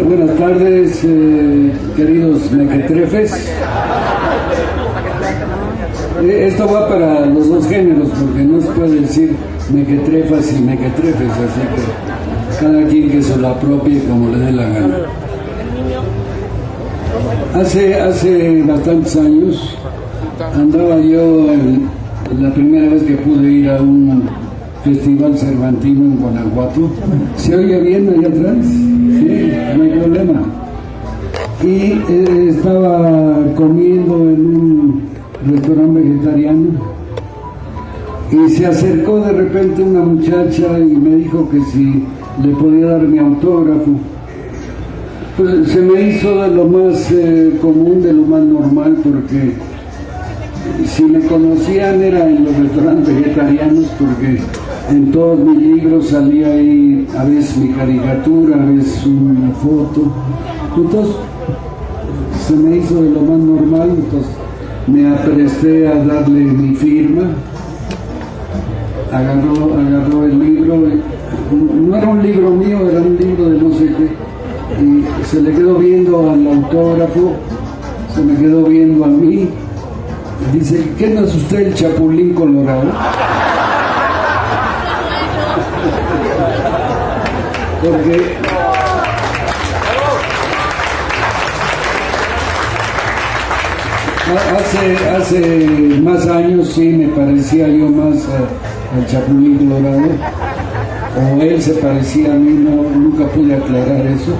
Buenas tardes, queridos mequetrefes. Esto va para los dos géneros, porque no se puede decir mequetrefas y mequetrefes, así que cada quien que se lo apropie como le dé la gana. Hace bastantes años andaba yo la primera vez que pude ir a un festival cervantino en Guanajuato. ¿Se oye bien allá atrás? Sí, no hay problema. Y estaba comiendo en un restaurante vegetariano y se acercó de repente una muchacha y me dijo que si le podía dar mi autógrafo. Pues se me hizo de lo más común, de lo más normal, porque si me conocían era en los restaurantes vegetarianos, porque en todos mis libros salía ahí a veces mi caricatura, a veces una foto. Entonces se me hizo de lo más normal, entonces me apresté a darle mi firma. Agarró el libro, no era un libro mío, era un libro de no sé qué, y se le quedó viendo al autógrafo, se me quedó viendo a mí, y dice: ¿qué no es usted el Chapulín Colorado? Porque hace más años sí me parecía yo más al Chapulín Colorado, o él se parecía a mí, nunca pude aclarar eso.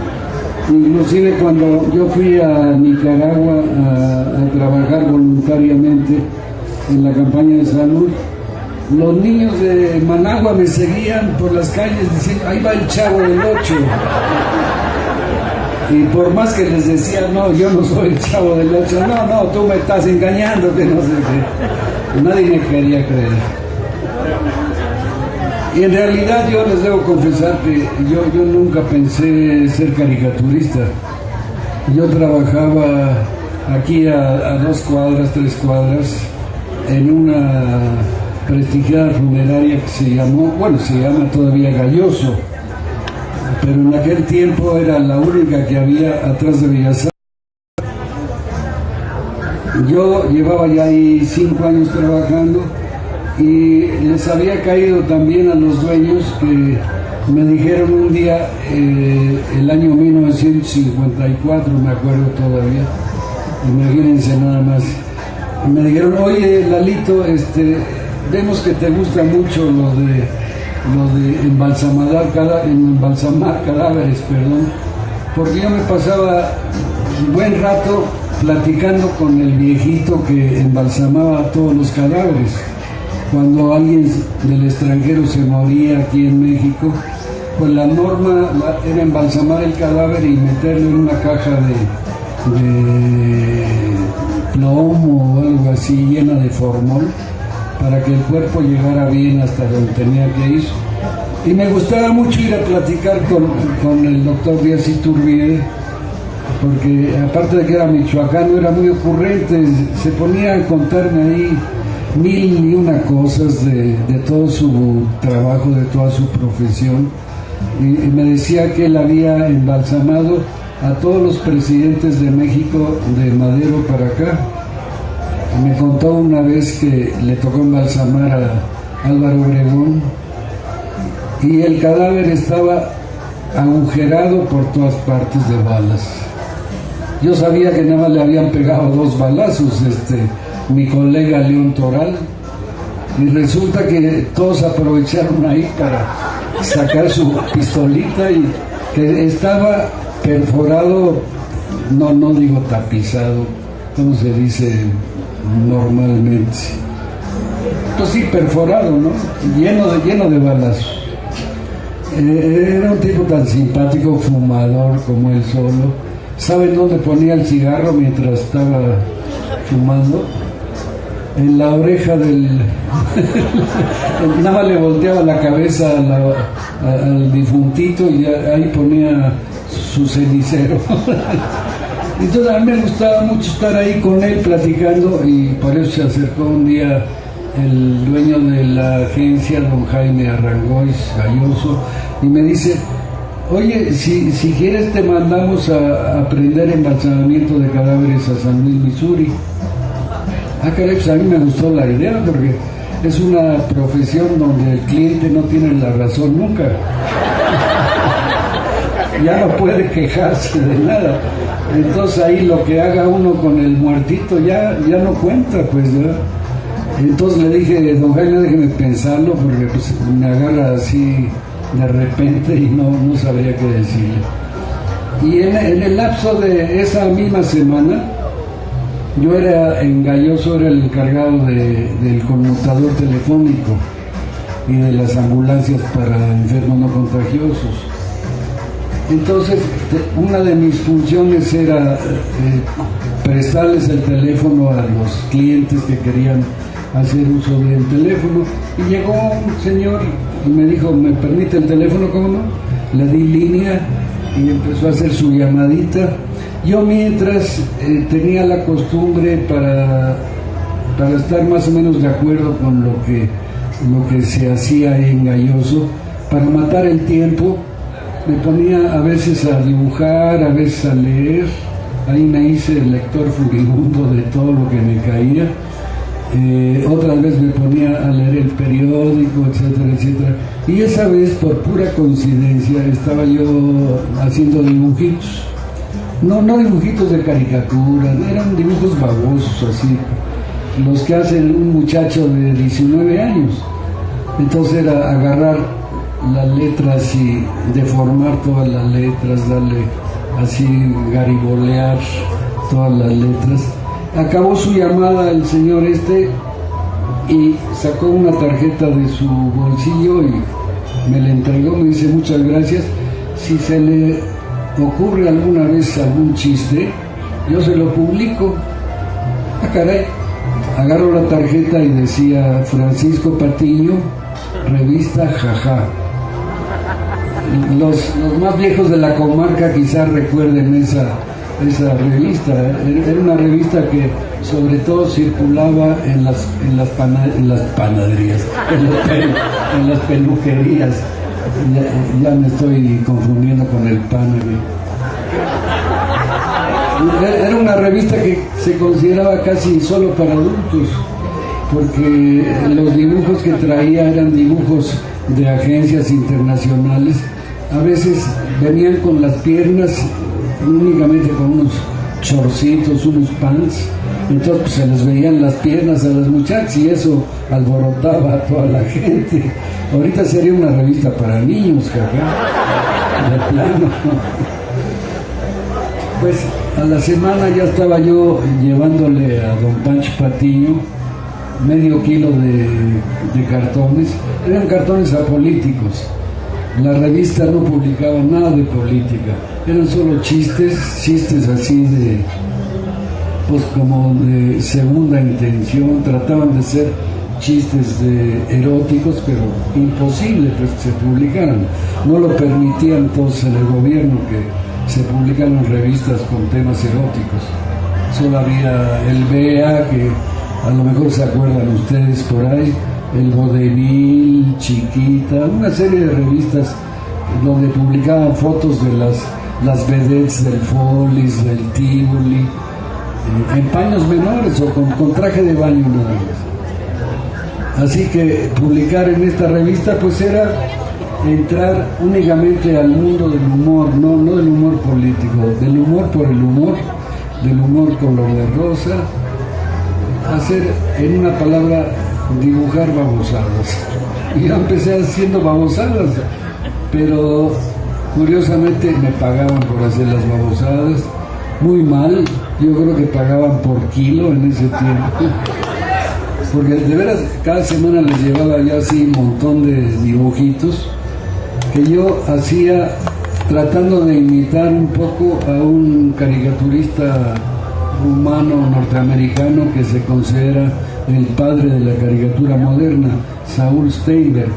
Inclusive cuando yo fui a Nicaragua a trabajar voluntariamente en la campaña de salud, los niños de Managua me seguían por las calles diciendo: ahí va el Chavo del 8. Y por más que les decía: no, yo no soy el Chavo del 8, no, tú me estás engañando, que no sé qué. Nadie me quería creer. Y en realidad yo les debo confesar que yo nunca pensé ser caricaturista. Yo trabajaba aquí a 2 cuadras, 3 cuadras, en una prestigiada funeraria que se llama todavía Galloso, pero en aquel tiempo era la única que había atrás de Bellas Artes. Yo llevaba ya ahí 5 años trabajando y les había caído también a los dueños, que me dijeron un día, el año 1954, me acuerdo todavía, imagínense nada más, me dijeron: oye, Lalito, vemos que te gusta mucho lo de embalsamar cadáveres, porque yo me pasaba un buen rato platicando con el viejito que embalsamaba todos los cadáveres. Cuando alguien del extranjero se moría aquí en México, pues la norma era embalsamar el cadáver y meterlo en una caja de plomo o algo así, llena de formol, para que el cuerpo llegara bien hasta donde tenía que ir. Y me gustaba mucho ir a platicar con el doctor Díaz Iturbide, porque aparte de que era michoacano, era muy ocurrente, se ponía a contarme ahí 1001 cosas de todo su trabajo, de toda su profesión, y me decía que él había embalsamado a todos los presidentes de México de Madero para acá. Me contó una vez que le tocó embalsamar a Álvaro Obregón y el cadáver estaba agujerado por todas partes de balas. Yo sabía que nada más le habían pegado 2 balazos, mi colega León Toral, y resulta que todos aprovecharon ahí para sacar su pistolita, y que estaba perforado, no digo tapizado, ¿cómo se dice normalmente? Pues sí, perforado, ¿no? Lleno de balas. Era un tipo tan simpático, fumador como él solo. ¿Saben dónde ponía el cigarro mientras estaba fumando? En la oreja del... nada más le volteaba la cabeza al difuntito y ahí ponía su cenicero. Entonces a mí me gustaba mucho estar ahí con él platicando, y por eso se acercó un día el dueño de la agencia, don Jaime Arrangois Galloso, y me dice: oye, si quieres te mandamos a aprender embalsamamiento de cadáveres a San Luis, Missouri. Ah, caray, pues a mí me gustó la idea porque es una profesión donde el cliente no tiene la razón nunca. Ya no puede quejarse de nada. Entonces ahí lo que haga uno con el muertito ya no cuenta, pues, ¿verdad? Entonces le dije, don Jaime, déjeme pensarlo porque pues, me agarra así de repente y no sabría qué decirle. Y en el lapso de esa misma semana, yo era el encargado del conmutador telefónico y de las ambulancias para enfermos no contagiosos. Entonces, una de mis funciones era prestarles el teléfono a los clientes que querían hacer uso del teléfono. Y llegó un señor y me dijo, ¿me permite el teléfono? ¿Cómo no? Le di línea y empezó a hacer su llamadita. Yo mientras tenía la costumbre para estar más o menos de acuerdo con lo que se hacía en Galloso, para matar el tiempo, me ponía a veces a dibujar, a veces a leer. Ahí me hice el lector furibundo de todo lo que me caía. Otra vez me ponía a leer el periódico, etcétera, etcétera. Y esa vez, por pura coincidencia, estaba yo haciendo dibujitos. No dibujitos de caricatura, eran dibujos babosos así, los que hace un muchacho de 19 años. Entonces era agarrar las letras y deformar todas las letras, darle así, garibolear todas las letras. Acabó su llamada el señor y sacó una tarjeta de su bolsillo y me la entregó, me dice muchas gracias, si se le ocurre alguna vez algún chiste, yo se lo publico. Ah, caray. Agarro la tarjeta y decía Francisco Patiño, revista Jaja. Los más viejos de la comarca quizás recuerden esa revista. Era una revista que sobre todo circulaba en las panaderías, en las peluquerías. Ya me estoy confundiendo con el pan. Era una revista que se consideraba casi solo para adultos, porque los dibujos que traía eran dibujos de agencias internacionales. A veces venían con las piernas únicamente con unos chorcitos, unos pants. Entonces pues, se les veían las piernas a las muchachas y eso alborotaba a toda la gente. Ahorita sería una revista para niños, cabrón. De plano. Pues a la semana ya estaba yo llevándole a don Pancho Patiño medio kilo de cartones. Eran cartones apolíticos. La revista no publicaba nada de política. Eran solo chistes así de, pues como de segunda intención. Trataban de ser chistes eróticos, pero imposible pues, que se publicaran. No lo permitía entonces el gobierno que se publicaran revistas con temas eróticos. Solo había el BEA, que a lo mejor se acuerdan ustedes por ahí, el Vodevil, Chiquita, una serie de revistas donde publicaban fotos de las vedettes del Follies, del Tivoli, en paños menores o con traje de baño nada más. Así que publicar en esta revista pues era entrar únicamente al mundo del humor, no del humor político, del humor por el humor, del humor color de rosa, hacer, en una palabra, dibujar babosadas. Y yo empecé haciendo babosadas, pero curiosamente me pagaban por hacer las babosadas, muy mal. Yo creo que pagaban por kilo en ese tiempo, porque de veras cada semana les llevaba yo así un montón de dibujitos que yo hacía tratando de imitar un poco a un caricaturista rumano norteamericano que se considera el padre de la caricatura moderna, Saúl Steinberg.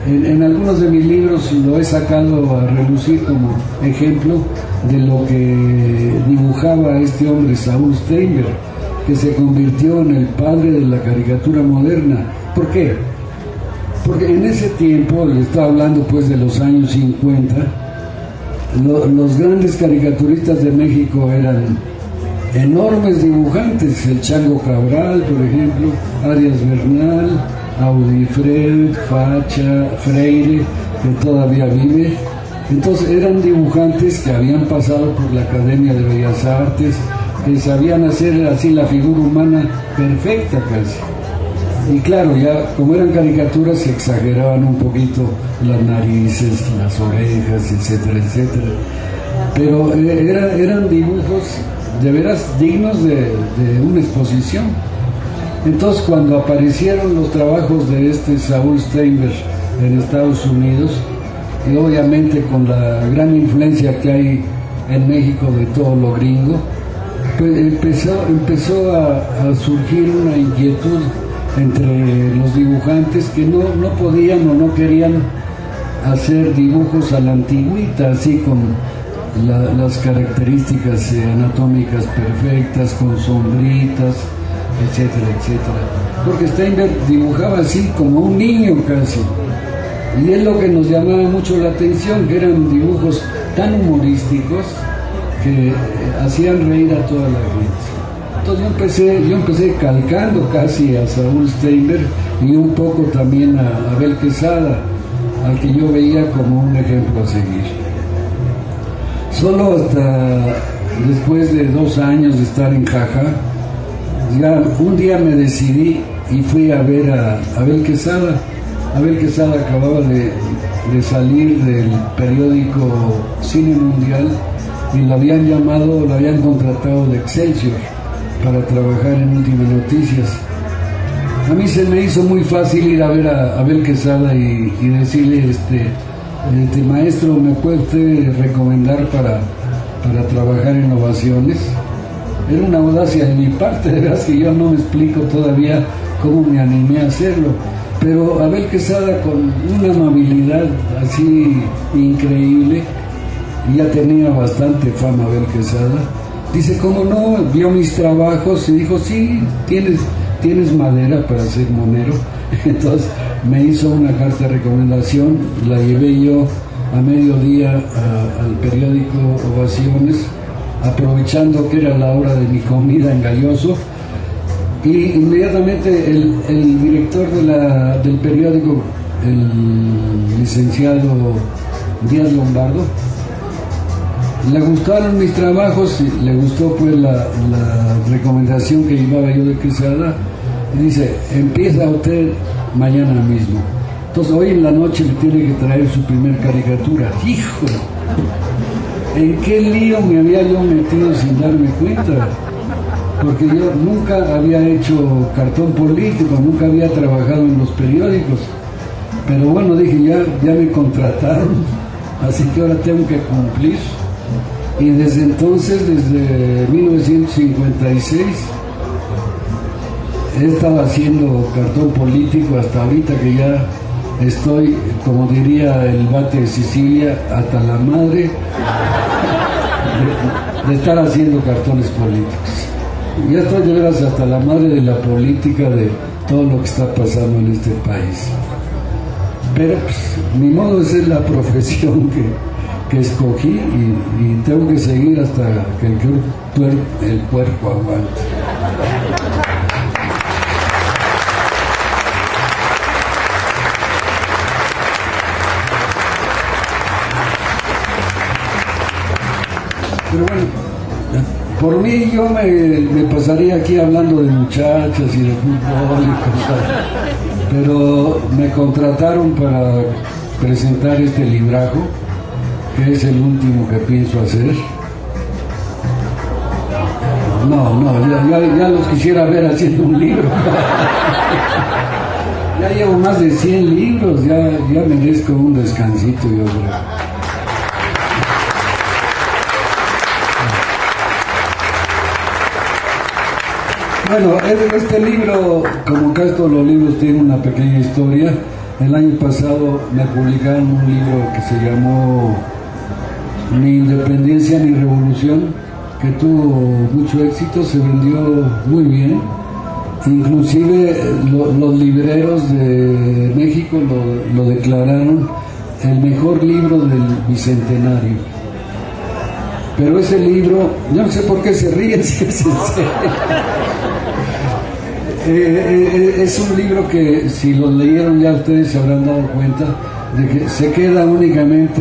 En algunos de mis libros lo he sacado a relucir como ejemplo de lo que dibujaba este hombre, Saúl Steinberg, que se convirtió en el padre de la caricatura moderna. ¿Por qué? Porque en ese tiempo, le estaba hablando pues de los años 50, los grandes caricaturistas de México eran enormes dibujantes, el Chango Cabral, por ejemplo, Arias Bernal, Audifred, Facha, Freire, que todavía vive. Entonces eran dibujantes que habían pasado por la Academia de Bellas Artes, que sabían hacer así la figura humana perfecta casi. Y claro, ya como eran caricaturas se exageraban un poquito las narices, las orejas, etcétera, etcétera. Pero eran dibujos de veras dignos de una exposición. Entonces cuando aparecieron los trabajos de Saúl Steinberg en Estados Unidos, y obviamente con la gran influencia que hay en México de todo lo gringo, pues empezó a surgir una inquietud entre los dibujantes que no podían o no querían hacer dibujos a la antigüita, así con las características anatómicas perfectas, con sombritas, etcétera, etcétera. Porque Steinberg dibujaba así como un niño casi. Y es lo que nos llamaba mucho la atención, que eran dibujos tan humorísticos que hacían reír a toda la gente. Entonces yo empecé calcando casi a Saúl Steinberg y un poco también a Abel Quesada, al que yo veía como un ejemplo a seguir. Solo hasta después de 2 años de estar en Jaja, ya un día me decidí y fui a ver a Abel Quesada. Abel Quesada acababa de salir del periódico Cine Mundial y lo habían contratado de Excelsior para trabajar en Últimas Noticias. A mí se me hizo muy fácil ir a ver a Abel Quesada y decirle, maestro, ¿me puede usted recomendar para trabajar en Ovaciones? Era una audacia de mi parte, de verdad que yo no me explico todavía cómo me animé a hacerlo. Pero Abel Quesada, con una amabilidad así increíble, ya tenía bastante fama Abel Quesada, dice, ¿cómo no? Vio mis trabajos y dijo, sí, tienes madera para ser monero. Entonces me hizo una carta de recomendación, la llevé yo a mediodía al periódico Ovaciones, aprovechando que era la hora de mi comida en Galloso, y inmediatamente el director del periódico, el licenciado Díaz Lombardo, le gustaron mis trabajos, le gustó pues la recomendación que llevaba yo de Quesada, y dice, empieza usted mañana mismo. Entonces hoy en la noche le tiene que traer su primer caricatura. ¡Hijo! ¿En qué lío me había yo metido sin darme cuenta? Porque yo nunca había hecho cartón político, nunca había trabajado en los periódicos. Pero bueno, dije, ya me contrataron, así que ahora tengo que cumplir. Y desde entonces, desde 1956, he estado haciendo cartón político hasta ahorita que ya estoy, como diría el Bate de Sicilia, hasta la madre de estar haciendo cartones políticos. Ya estoy de veras hasta la madre de la política, de todo lo que está pasando en este país. Pero pues, ni modo, esa es la profesión que escogí y tengo que seguir hasta que el cuerpo aguante. Pero bueno, por mí yo me pasaría aquí hablando de muchachas y de fútbol y cosas, pero me contrataron para presentar este librajo, que es el último que pienso hacer. Ya los quisiera ver haciendo un libro. Ya llevo más de 100 libros, ya merezco un descansito, yo creo. Bueno, este libro, como casi todos los libros, tiene una pequeña historia. El año pasado me publicaron un libro que se llamó Ni Independencia ni Revolución, que tuvo mucho éxito, se vendió muy bien. Inclusive los libreros de México lo declararon el mejor libro del Bicentenario. Pero ese libro, yo no sé por qué se ríen, si es en serio. Es un libro que si lo leyeron ya ustedes se habrán dado cuenta de que se queda únicamente